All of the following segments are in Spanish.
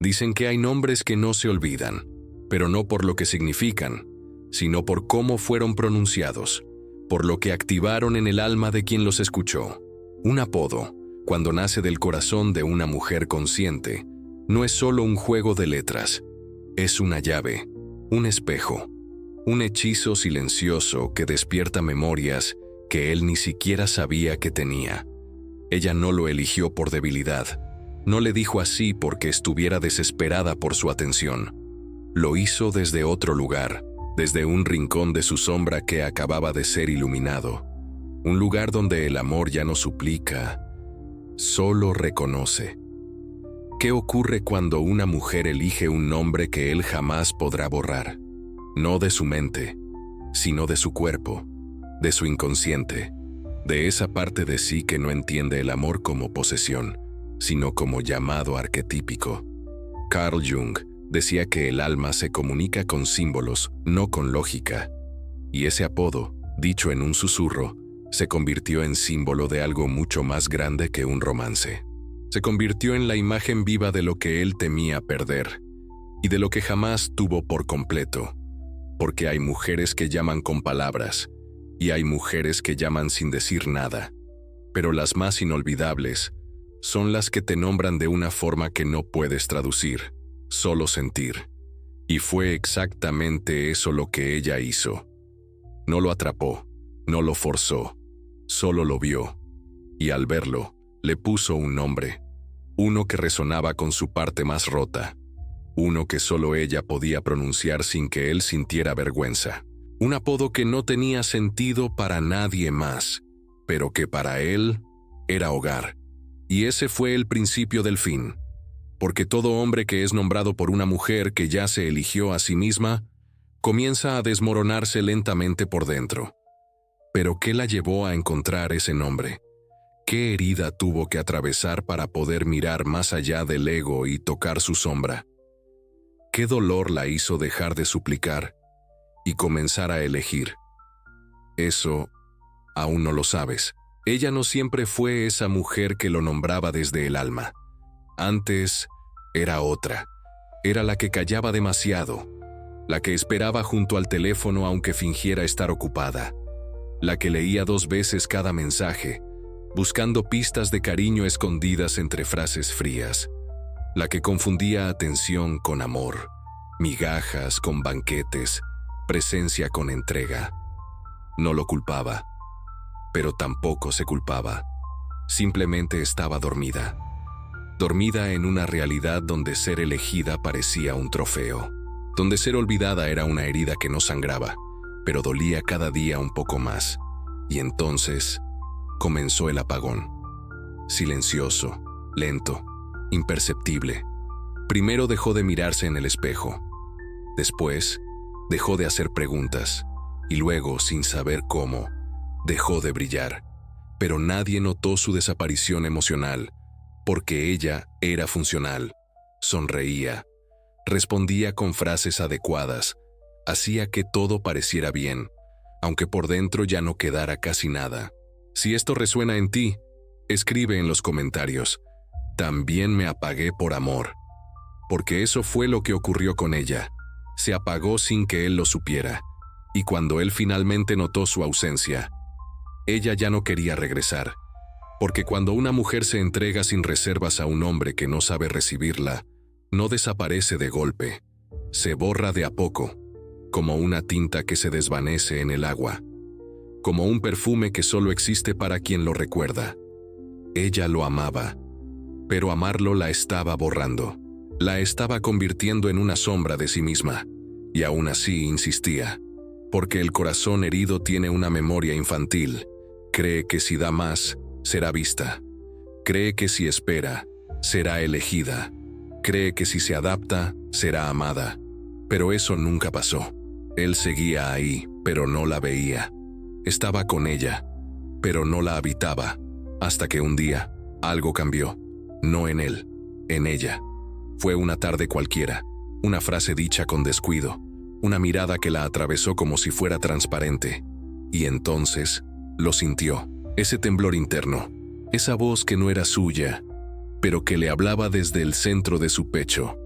Dicen que hay nombres que no se olvidan, pero no por lo que significan, sino por cómo fueron pronunciados, por lo que activaron en el alma de quien los escuchó. Un apodo, cuando nace del corazón de una mujer consciente, no es solo un juego de letras, es una llave, un espejo, un hechizo silencioso que despierta memorias que él ni siquiera sabía que tenía. Ella no lo eligió por debilidad, no le dijo así porque estuviera desesperada por su atención. Lo hizo desde otro lugar, desde un rincón de su sombra que acababa de ser iluminado, un lugar donde el amor ya no suplica, solo reconoce. ¿Qué ocurre cuando una mujer elige un nombre que él jamás podrá borrar? No de su mente, sino de su cuerpo, de su inconsciente, de esa parte de sí que no entiende el amor como posesión, sino como llamado arquetípico. Carl Jung decía que el alma se comunica con símbolos, no con lógica, y ese apodo, dicho en un susurro, se convirtió en símbolo de algo mucho más grande que un romance. Se convirtió en la imagen viva de lo que él temía perder, y de lo que jamás tuvo por completo, porque hay mujeres que llaman con palabras, y hay mujeres que llaman sin decir nada, pero las más inolvidables son las que te nombran de una forma que no puedes traducir, solo sentir. Y fue exactamente eso lo que ella hizo. No lo atrapó, no lo forzó, solo lo vio, y al verlo, le puso un nombre, uno que resonaba con su parte más rota, uno que solo ella podía pronunciar sin que él sintiera vergüenza. Un apodo que no tenía sentido para nadie más, pero que para él era hogar. Y ese fue el principio del fin, porque todo hombre que es nombrado por una mujer que ya se eligió a sí misma, comienza a desmoronarse lentamente por dentro. ¿Pero qué la llevó a encontrar ese nombre? ¿Qué herida tuvo que atravesar para poder mirar más allá del ego y tocar su sombra? ¿Qué dolor la hizo dejar de suplicar y comenzar a elegir? Eso aún no lo sabes. Ella no siempre fue esa mujer que lo nombraba desde el alma. Antes era otra. Era la que callaba demasiado, la que esperaba junto al teléfono aunque fingiera estar ocupada, la que leía 2 veces cada mensaje, buscando pistas de cariño escondidas entre frases frías, la que confundía atención con amor, migajas con banquetes, presencia con entrega. No lo culpaba, pero tampoco se culpaba. Simplemente estaba dormida. Dormida en una realidad donde ser elegida parecía un trofeo, donde ser olvidada era una herida que no sangraba, pero dolía cada día un poco más. Y entonces comenzó el apagón. Silencioso, lento, imperceptible. Primero dejó de mirarse en el espejo. Después, dejó de hacer preguntas. Y luego, sin saber cómo, dejó de brillar. Pero nadie notó su desaparición emocional, porque ella era funcional. Sonreía, respondía con frases adecuadas, hacía que todo pareciera bien, aunque por dentro ya no quedara casi nada. Si esto resuena en ti, escribe en los comentarios. También me apagué por amor. Porque eso fue lo que ocurrió con ella. Se apagó sin que él lo supiera. Y cuando él finalmente notó su ausencia, ella ya no quería regresar. Porque cuando una mujer se entrega sin reservas a un hombre que no sabe recibirla, no desaparece de golpe. Se borra de a poco, como una tinta que se desvanece en el agua, como un perfume que solo existe para quien lo recuerda. Ella lo amaba, pero amarlo la estaba borrando. La estaba convirtiendo en una sombra de sí misma, y aún así insistía. Porque el corazón herido tiene una memoria infantil. Cree que si da más, será vista. Cree que si espera, será elegida. Cree que si se adapta, será amada. Pero eso nunca pasó. Él seguía ahí, pero no la veía. Estaba con ella, pero no la habitaba. Hasta que un día, algo cambió. No en él, en ella. Fue una tarde cualquiera, una frase dicha con descuido, una mirada que la atravesó como si fuera transparente. Y entonces, lo sintió, ese temblor interno, esa voz que no era suya, pero que le hablaba desde el centro de su pecho.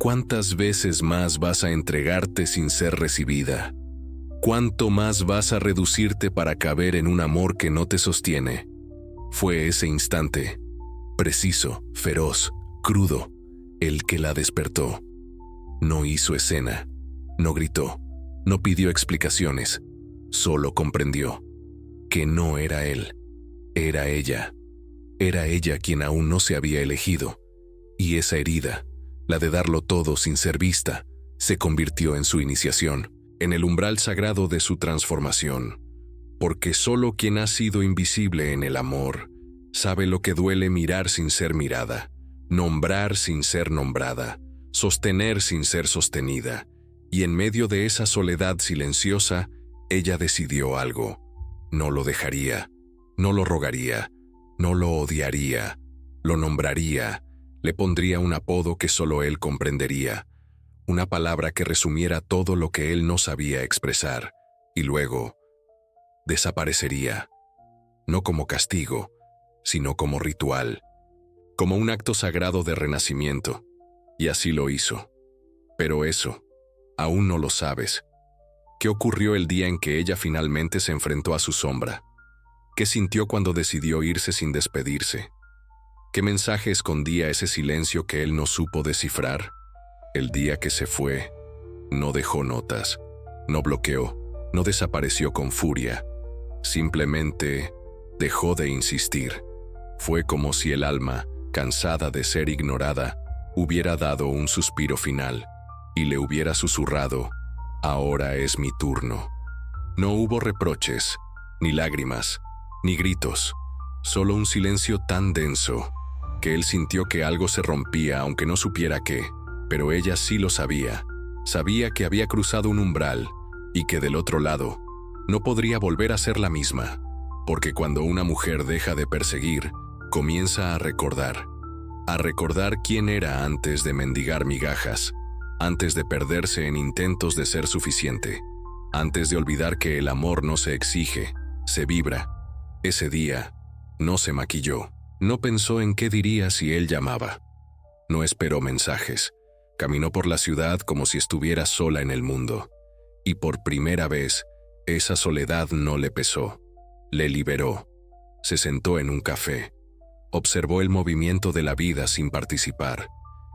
¿cuántas veces más vas a entregarte sin ser recibida? ¿Cuánto más vas a reducirte para caber en un amor que no te sostiene? Fue ese instante, preciso, feroz, crudo, el que la despertó. No hizo escena, no gritó, no pidió explicaciones, solo comprendió que no era él, era ella. Era ella quien aún no se había elegido, y esa herida, la de darlo todo sin ser vista, se convirtió en su iniciación, en el umbral sagrado de su transformación, porque solo quien ha sido invisible en el amor sabe lo que duele mirar sin ser mirada, nombrar sin ser nombrada, sostener sin ser sostenida, y en medio de esa soledad silenciosa, ella decidió algo. No lo dejaría, no lo rogaría, no lo odiaría, lo nombraría, le pondría un apodo que solo él comprendería, una palabra que resumiera todo lo que él no sabía expresar, y luego desaparecería, no como castigo, sino como ritual, como un acto sagrado de renacimiento, y así lo hizo. Pero eso, aún no lo sabes. ¿Qué ocurrió el día en que ella finalmente se enfrentó a su sombra? ¿Qué sintió cuando decidió irse sin despedirse? ¿Qué mensaje escondía ese silencio que él no supo descifrar? El día que se fue, no dejó notas, no bloqueó, no desapareció con furia, simplemente dejó de insistir. Fue como si el alma, cansada de ser ignorada, hubiera dado un suspiro final y le hubiera susurrado: ahora es mi turno. No hubo reproches, ni lágrimas, ni gritos, solo un silencio tan denso que él sintió que algo se rompía aunque no supiera qué, pero ella sí lo sabía. Sabía que había cruzado un umbral y que del otro lado no podría volver a ser la misma, porque cuando una mujer deja de perseguir, comienza a recordar quién era antes de mendigar migajas, antes de perderse en intentos de ser suficiente, antes de olvidar que el amor no se exige, se vibra. Ese día, no se maquilló, no pensó en qué diría si él llamaba. No esperó mensajes, caminó por la ciudad como si estuviera sola en el mundo. Y por primera vez, esa soledad no le pesó, le liberó. Se sentó en un café, observó el movimiento de la vida sin participar,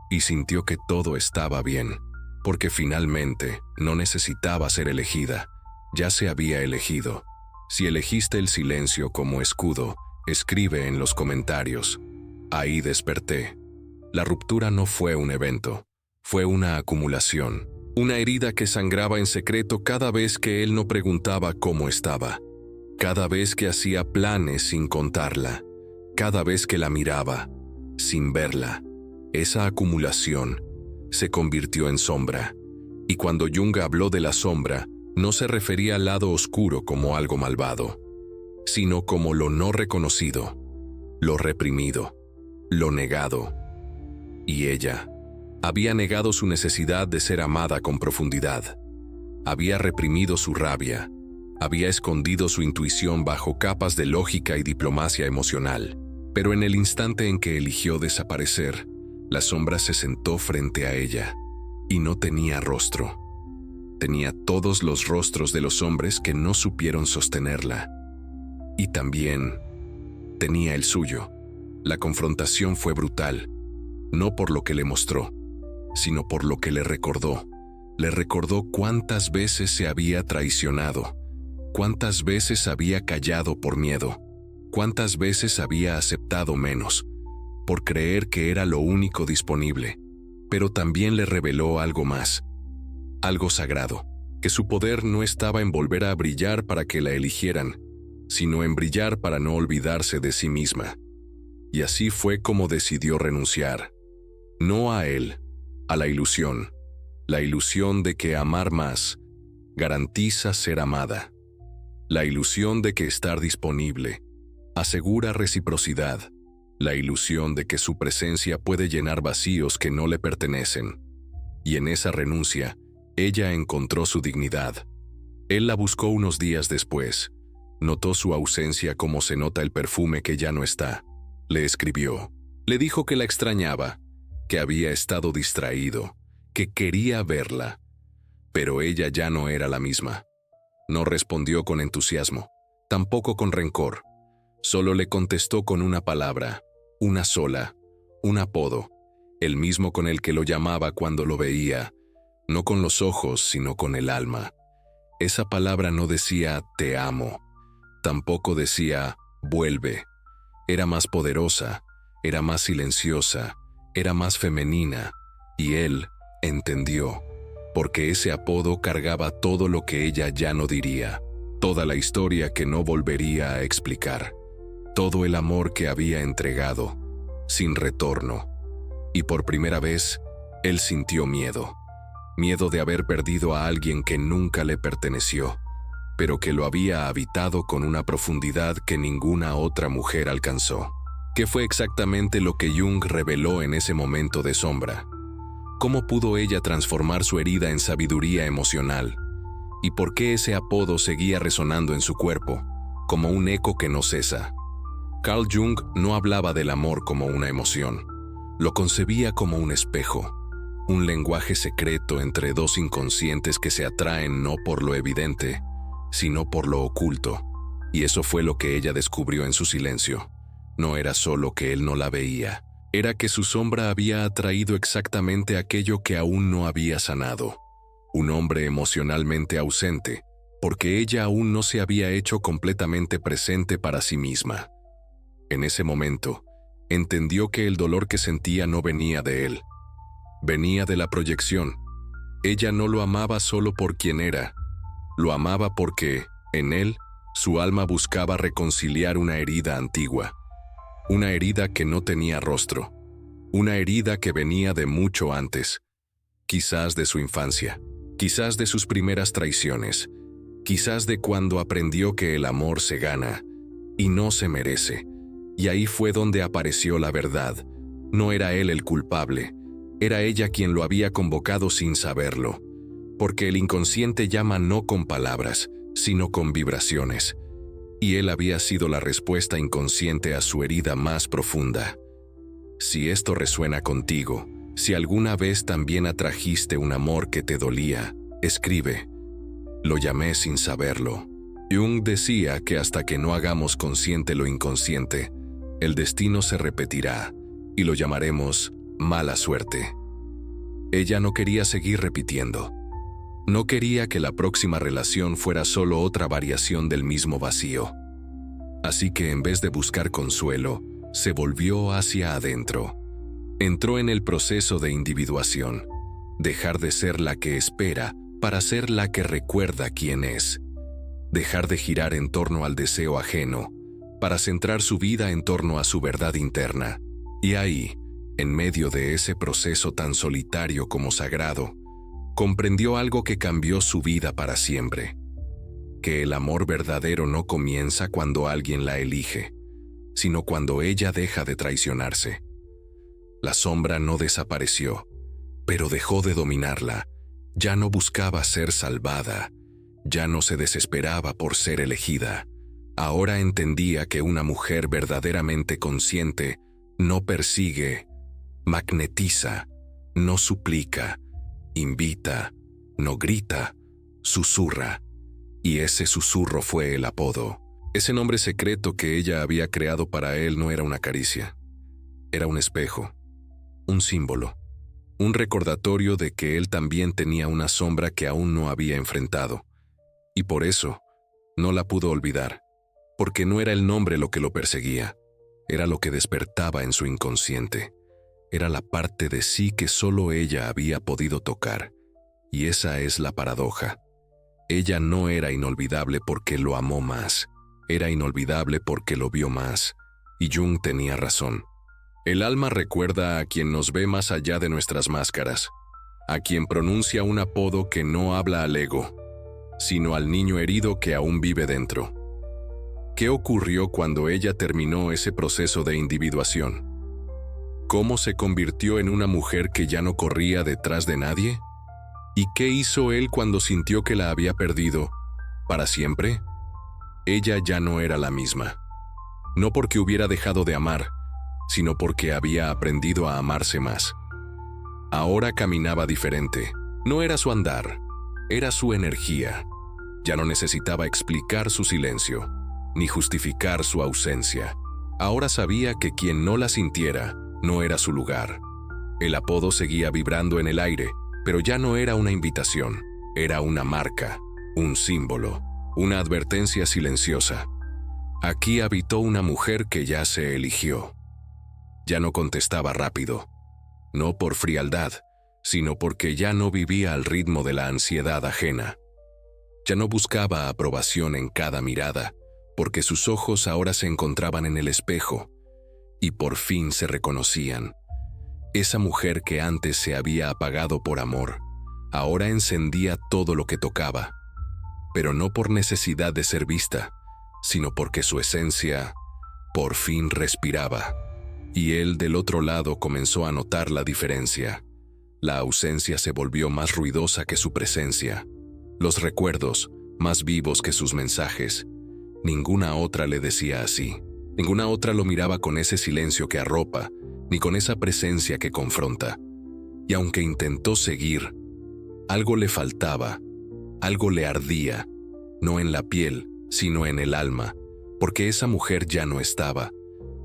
y sintió que todo estaba bien, porque finalmente no necesitaba ser elegida, ya se había elegido. Si elegiste el silencio como escudo, escribe en los comentarios. Ahí desperté. La ruptura no fue un evento, fue una acumulación, una herida que sangraba en secreto cada vez que él no preguntaba cómo estaba, cada vez que hacía planes sin contarla, cada vez que la miraba, sin verla. Esa acumulación se convirtió en sombra, y cuando Jung habló de la sombra, no se refería al lado oscuro como algo malvado, sino como lo no reconocido, lo reprimido, lo negado. Y ella había negado su necesidad de ser amada con profundidad, había reprimido su rabia, había escondido su intuición bajo capas de lógica y diplomacia emocional. Pero en el instante en que eligió desaparecer, la sombra se sentó frente a ella, y no tenía rostro. Tenía todos los rostros de los hombres que no supieron sostenerla. Y también tenía el suyo. La confrontación fue brutal, no por lo que le mostró, sino por lo que le recordó. Le recordó cuántas veces se había traicionado, cuántas veces había callado por miedo, cuántas veces había aceptado menos, por creer que era lo único disponible. Pero también le reveló algo más, algo sagrado, que su poder no estaba en volver a brillar para que la eligieran, sino en brillar para no olvidarse de sí misma. Y así fue como decidió renunciar. No a él, a la ilusión de que amar más garantiza ser amada, la ilusión de que estar disponible asegura reciprocidad, la ilusión de que su presencia puede llenar vacíos que no le pertenecen. Y en esa renuncia, ella encontró su dignidad. Él la buscó unos días después. Notó su ausencia como se nota el perfume que ya no está. Le escribió. Le dijo que la extrañaba, que había estado distraído, que quería verla. Pero ella ya no era la misma. No respondió con entusiasmo, tampoco con rencor. Solo le contestó con una palabra, una sola, un apodo, el mismo con el que lo llamaba cuando lo veía, no con los ojos, sino con el alma. Esa palabra no decía «te amo», tampoco decía «vuelve». Era más poderosa, era más silenciosa, era más femenina, y él entendió, porque ese apodo cargaba todo lo que ella ya no diría, toda la historia que no volvería a explicar, todo el amor que había entregado, sin retorno. Y por primera vez, él sintió miedo. Miedo de haber perdido a alguien que nunca le perteneció, pero que lo había habitado con una profundidad que ninguna otra mujer alcanzó. ¿Qué fue exactamente lo que Jung reveló en ese momento de sombra? ¿Cómo pudo ella transformar su herida en sabiduría emocional? ¿Y por qué ese apodo seguía resonando en su cuerpo, como un eco que no cesa? Carl Jung no hablaba del amor como una emoción. Lo concebía como un espejo, un lenguaje secreto entre dos inconscientes que se atraen no por lo evidente, sino por lo oculto. Y eso fue lo que ella descubrió en su silencio. No era solo que él no la veía, era que su sombra había atraído exactamente aquello que aún no había sanado. Un hombre emocionalmente ausente, porque ella aún no se había hecho completamente presente para sí misma. En ese momento, entendió que el dolor que sentía no venía de él. Venía de la proyección. Ella no lo amaba solo por quien era. Lo amaba porque, en él, su alma buscaba reconciliar una herida antigua. Una herida que no tenía rostro. Una herida que venía de mucho antes. Quizás de su infancia. Quizás de sus primeras traiciones. Quizás de cuando aprendió que el amor se gana y no se merece. Y ahí fue donde apareció la verdad. No era él el culpable. Era ella quien lo había convocado sin saberlo. Porque el inconsciente llama no con palabras, sino con vibraciones. Y él había sido la respuesta inconsciente a su herida más profunda. Si esto resuena contigo, si alguna vez también atrajiste un amor que te dolía, escribe. Lo llamé sin saberlo. Jung decía que hasta que no hagamos consciente lo inconsciente, el destino se repetirá y lo llamaremos mala suerte. Ella no quería seguir repitiendo. No quería que la próxima relación fuera solo otra variación del mismo vacío. Así que en vez de buscar consuelo, se volvió hacia adentro. Entró en el proceso de individuación, dejar de ser la que espera para ser la que recuerda quién es. Dejar de girar en torno al deseo ajeno, para centrar su vida en torno a su verdad interna. Y ahí, en medio de ese proceso tan solitario como sagrado, comprendió algo que cambió su vida para siempre. Que el amor verdadero no comienza cuando alguien la elige, sino cuando ella deja de traicionarse. La sombra no desapareció, pero dejó de dominarla. Ya no buscaba ser salvada, ya no se desesperaba por ser elegida. Ahora entendía que una mujer verdaderamente consciente no persigue, magnetiza, no suplica, invita, no grita, susurra. Y ese susurro fue el apodo. Ese nombre secreto que ella había creado para él no era una caricia. Era un espejo, un símbolo, un recordatorio de que él también tenía una sombra que aún no había enfrentado. Y por eso, no la pudo olvidar. Porque no era el nombre lo que lo perseguía, era lo que despertaba en su inconsciente. Era la parte de sí que solo ella había podido tocar. Y esa es la paradoja. Ella no era inolvidable porque lo amó más, era inolvidable porque lo vio más. Y Jung tenía razón. El alma recuerda a quien nos ve más allá de nuestras máscaras, a quien pronuncia un apodo que no habla al ego, sino al niño herido que aún vive dentro. ¿Qué ocurrió cuando ella terminó ese proceso de individuación? ¿Cómo se convirtió en una mujer que ya no corría detrás de nadie? ¿Y qué hizo él cuando sintió que la había perdido? ¿Para siempre? Ella ya no era la misma. No porque hubiera dejado de amar, sino porque había aprendido a amarse más. Ahora caminaba diferente. No era su andar, era su energía. Ya no necesitaba explicar su silencio, ni justificar su ausencia. Ahora sabía que quien no la sintiera no era su lugar. El apodo seguía vibrando en el aire, pero ya no era una invitación, era una marca, un símbolo, una advertencia silenciosa. Aquí habitó una mujer que ya se eligió. Ya no contestaba rápido, no por frialdad, sino porque ya no vivía al ritmo de la ansiedad ajena. Ya no buscaba aprobación en cada mirada, porque sus ojos ahora se encontraban en el espejo, y por fin se reconocían. Esa mujer que antes se había apagado por amor, ahora encendía todo lo que tocaba, pero no por necesidad de ser vista, sino porque su esencia por fin respiraba. Y él del otro lado comenzó a notar la diferencia. La ausencia se volvió más ruidosa que su presencia. Los recuerdos, más vivos que sus mensajes. Ninguna otra le decía así. Ninguna otra lo miraba con ese silencio que arropa, ni con esa presencia que confronta. Y aunque intentó seguir, algo le faltaba, algo le ardía, no en la piel, sino en el alma, porque esa mujer ya no estaba,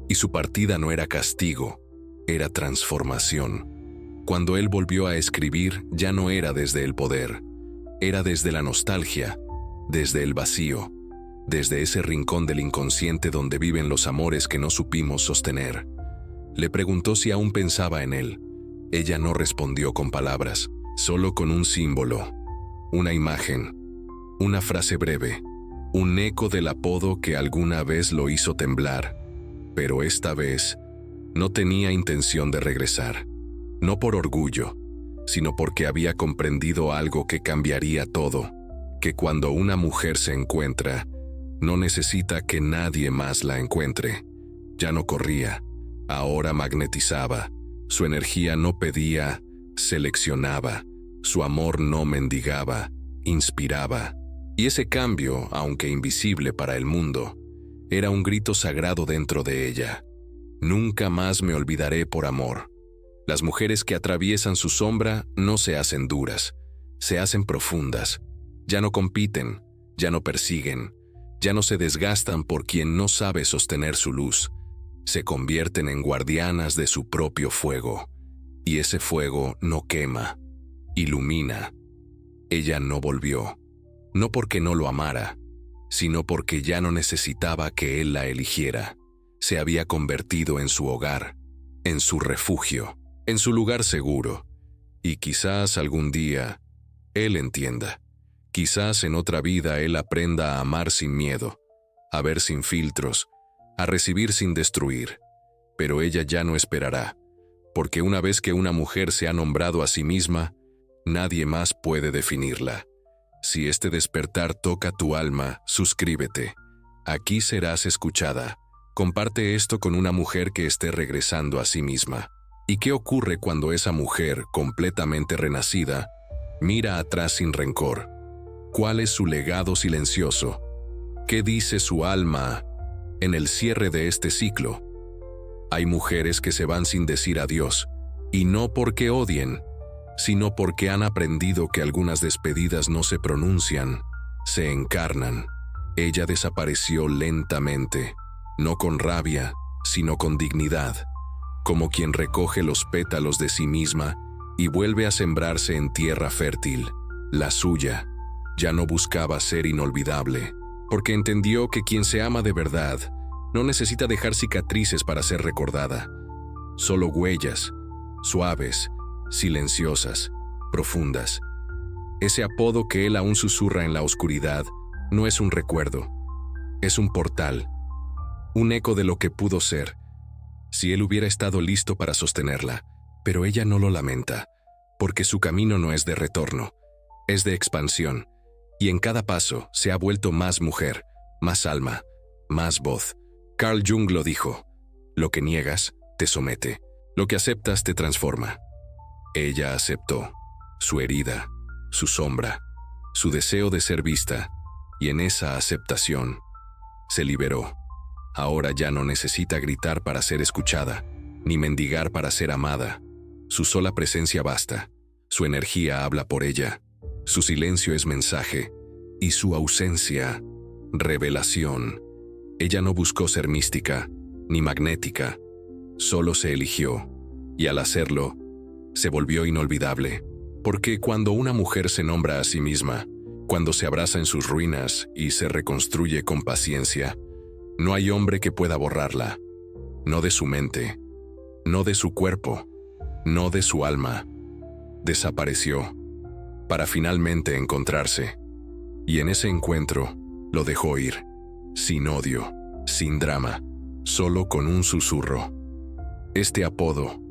y su partida no era castigo, era transformación. Cuando él volvió a escribir, ya no era desde el poder, era desde la nostalgia, desde el vacío, desde ese rincón del inconsciente donde viven los amores que no supimos sostener. Le preguntó si aún pensaba en él. Ella no respondió con palabras, solo con un símbolo, una imagen, una frase breve, un eco del apodo que alguna vez lo hizo temblar, pero esta vez no tenía intención de regresar, no por orgullo, sino porque había comprendido algo que cambiaría todo, que cuando una mujer se encuentra, no necesita que nadie más la encuentre. Ya no corría, ahora magnetizaba. Su energía no pedía, seleccionaba. Su amor no mendigaba, inspiraba. Y ese cambio, aunque invisible para el mundo, era un grito sagrado dentro de ella. Nunca más me olvidaré por amor. Las mujeres que atraviesan su sombra no se hacen duras, se hacen profundas. Ya no compiten, ya no persiguen, ya no se desgastan por quien no sabe sostener su luz. Se convierten en guardianas de su propio fuego. Y ese fuego no quema, ilumina. Ella no volvió, no porque no lo amara, sino porque ya no necesitaba que él la eligiera. Se había convertido en su hogar, en su refugio, en su lugar seguro. Y quizás algún día él entienda. Quizás en otra vida él aprenda a amar sin miedo, a ver sin filtros, a recibir sin destruir. Pero ella ya no esperará, porque una vez que una mujer se ha nombrado a sí misma, nadie más puede definirla. Si este despertar toca tu alma, suscríbete. Aquí serás escuchada. Comparte esto con una mujer que esté regresando a sí misma. ¿Y qué ocurre cuando esa mujer, completamente renacida, mira atrás sin rencor? ¿Cuál es su legado silencioso? ¿Qué dice su alma en el cierre de este ciclo? Hay mujeres que se van sin decir adiós, y no porque odien, sino porque han aprendido que algunas despedidas no se pronuncian, se encarnan. Ella desapareció lentamente, no con rabia, sino con dignidad, como quien recoge los pétalos de sí misma y vuelve a sembrarse en tierra fértil, la suya. Ya no buscaba ser inolvidable, porque entendió que quien se ama de verdad no necesita dejar cicatrices para ser recordada, solo huellas, suaves, silenciosas, profundas. Ese apodo que él aún susurra en la oscuridad no es un recuerdo, es un portal, un eco de lo que pudo ser, si él hubiera estado listo para sostenerla. Pero ella no lo lamenta, porque su camino no es de retorno, es de expansión. Y en cada paso se ha vuelto más mujer, más alma, más voz. Carl Jung lo dijo: lo que niegas te somete, lo que aceptas te transforma. Ella aceptó su herida, su sombra, su deseo de ser vista, y en esa aceptación se liberó. Ahora ya no necesita gritar para ser escuchada, ni mendigar para ser amada. Su sola presencia basta. Su energía habla por ella. Su silencio es mensaje. Y su ausencia, revelación. Ella no buscó ser mística, ni magnética. Solo se eligió. Y al hacerlo, se volvió inolvidable. Porque cuando una mujer se nombra a sí misma, cuando se abraza en sus ruinas y se reconstruye con paciencia, no hay hombre que pueda borrarla. No de su mente, no de su cuerpo, no de su alma. Desapareció, para finalmente encontrarse. Y en ese encuentro, lo dejó ir, sin odio, sin drama, solo con un susurro. Este apodo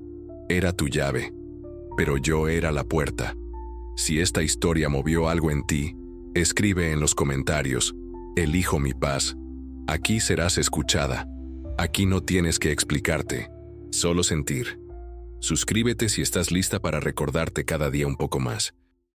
era tu llave, pero yo era la puerta. Si esta historia movió algo en ti, escribe en los comentarios, elijo mi paz. Aquí serás escuchada. Aquí no tienes que explicarte, solo sentir. Suscríbete si estás lista para recordarte cada día un poco más.